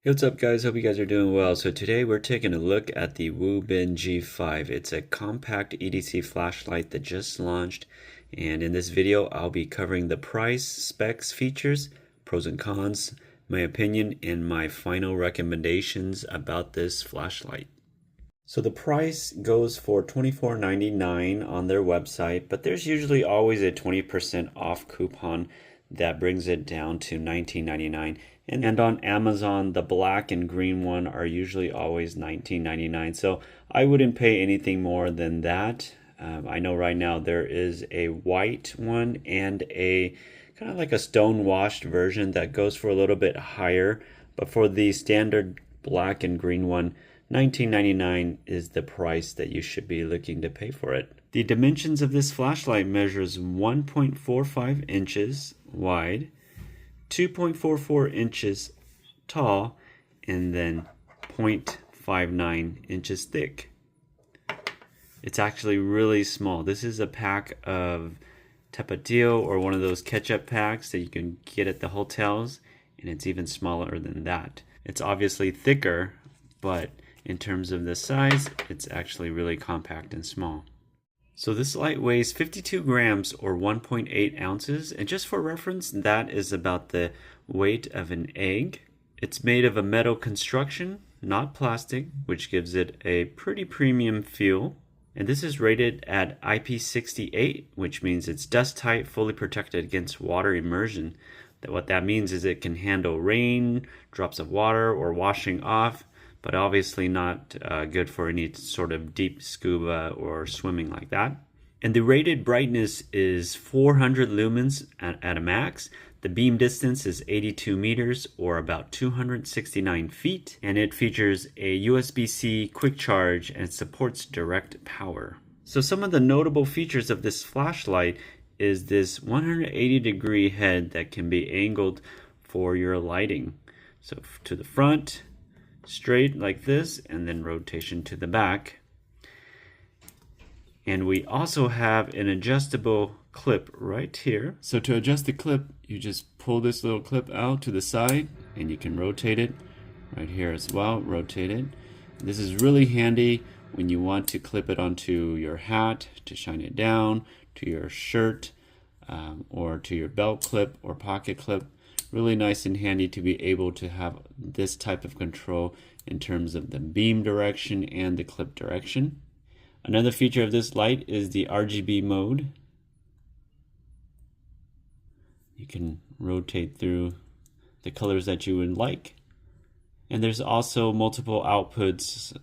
Hey, what's up guys? Hope you guys are doing well. So today we're taking a look at the Wuben G5. It's a compact EDC flashlight that just launched, and in this video I'll be covering the price, specs, features, pros and cons, my opinion, and my final recommendations about this flashlight. So the price goes for $24.99 on their website, but there's usually always a 20% off coupon that brings it down to $19.99. And on Amazon, the black and green one are usually always $19.99. So I wouldn't pay anything more than that. I know right now there is a white one and a kind of like a stone washed version that goes for a little bit higher. But for the standard black and green one, $19.99 is the price that you should be looking to pay for it. The dimensions of this flashlight measures 1.45 inches wide, 2.44 inches tall, and then 0.59 inches thick. It's actually really small. This is a pack of Tapatio or one of those ketchup packs that you can get at the hotels, and it's even smaller than that. It's obviously thicker, but in terms of the size, it's actually really compact and small. So this light weighs 52 grams or 1.8 ounces, and just for reference, that is about the weight of an egg. It's made of a metal construction, not plastic, which gives it a pretty premium feel. And this is rated at IP68, which means it's dust tight, fully protected against water immersion. What that means is it can handle rain, drops of water, or washing off, but obviously not good for any sort of deep scuba or swimming like that. And the rated brightness is 400 lumens at a max. The beam distance is 82 meters or about 269 feet. And it features a USB-C quick charge and supports direct power. So some of the notable features of this flashlight is this 180-degree head that can be angled for your lighting. So to the front, straight like this, and then rotation to the back. And we also have an adjustable clip right here. So to adjust the clip, you just pull this little clip out to the side, and you can rotate it right here as well. Rotate it. This is really handy when you want to clip it onto your hat to shine it down, to your shirt, or to your belt clip or pocket clip. Really nice and handy to be able to have this type of control in terms of the beam direction and the clip direction. Another feature of this light is the RGB mode. You can rotate through the colors that you would like. And there's also multiple outputs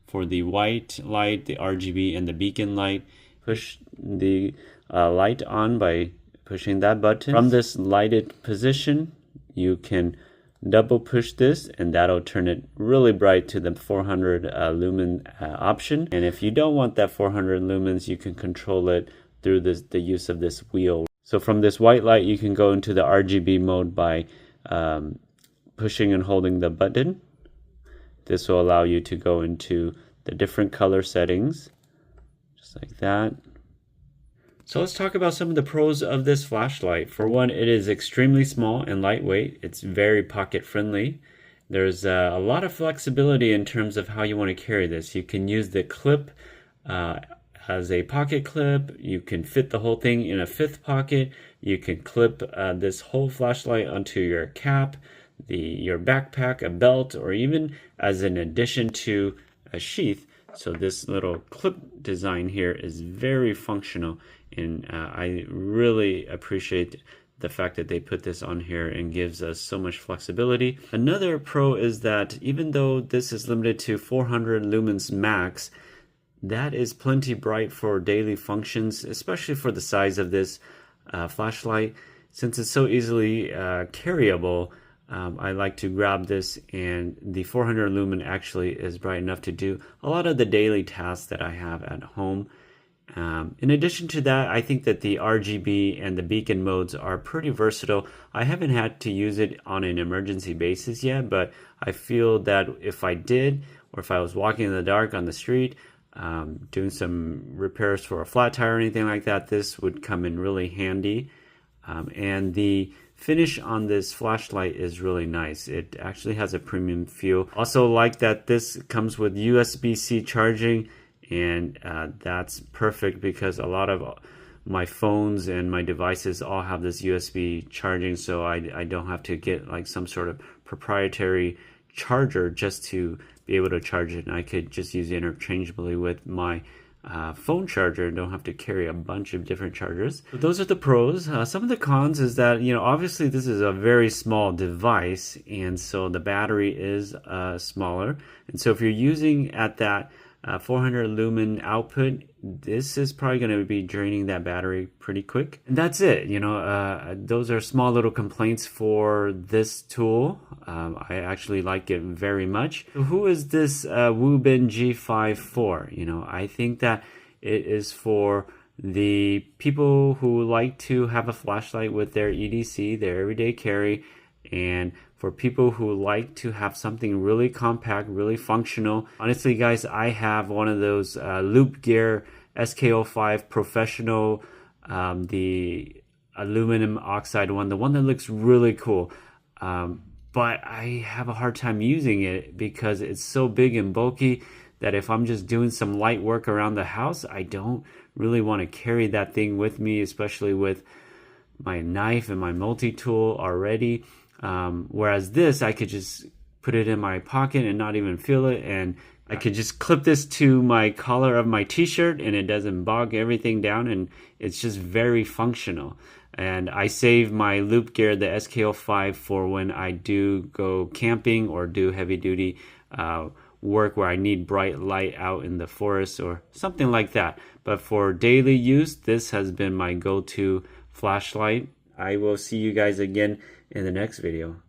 for the white light, the RGB, and the beacon light. Push the light on by pushing that button. From this lighted position, you can double push this, and that'll turn it really bright to the 400 lumen option. And if you don't want that 400 lumens, you can control it through the use of this wheel. So from this white light, you can go into the RGB mode by pushing and holding the button. This will allow you to go into the different color settings, just like that. So let's talk about some of the pros of this flashlight. For one, it is extremely small and lightweight. It's very pocket friendly. There's a lot of flexibility in terms of how you want to carry this. You can use the clip as a pocket clip. You can fit the whole thing in a fifth pocket. You can clip this whole flashlight onto your cap, your backpack, a belt, or even as an addition to a sheath. So this little clip design here is very functional, and I really appreciate the fact that they put this on here and gives us so much flexibility. Another pro is that even though this is limited to 400 lumens max, that is plenty bright for daily functions, especially for the size of this flashlight. Since it's so easily carryable, I like to grab this, and the 400 lumen actually is bright enough to do a lot of the daily tasks that I have at home. In addition to that, I think that the RGB and the beacon modes are pretty versatile. I haven't had to use it on an emergency basis yet, but I feel that if I did, or if I was walking in the dark on the street, doing some repairs for a flat tire or anything like that, this would come in really handy. And the finish on this flashlight is really nice. It actually has a premium feel. Also like that this comes with USB-C charging, and that's perfect because a lot of my phones and my devices all have this USB charging, so I don't have to get like some sort of proprietary charger just to be able to charge it. And I could just use it interchangeably with my phone charger and don't have to carry a bunch of different chargers. So those are the pros. Some of the cons is that, obviously this is a very small device, and so the battery is smaller. And so if you're using at that 400 lumen output, this is probably going to be draining that battery pretty quick. And that's it. Those are small little complaints for this tool. I actually like it very much. So who is this Wuben G5 for? I think that it is for the people who like to have a flashlight with their EDC, their everyday carry, and for people who like to have something really compact, really functional. Honestly, guys, I have one of those loop gear SK05 professional, the aluminum oxide one, the one that looks really cool. But I have a hard time using it because it's so big and bulky that if I'm just doing some light work around the house, I don't really want to carry that thing with me, especially with my knife and my multi-tool already. Whereas this, I could just put it in my pocket and not even feel it, and I could just clip this to my collar of my t-shirt and it doesn't bog everything down, and it's just very functional. And I save my loop gear, the SK05, for when I do go camping or do heavy duty work where I need bright light out in the forest or something like that. But for daily use, this has been my go-to flashlight. I will see you guys again in the next video.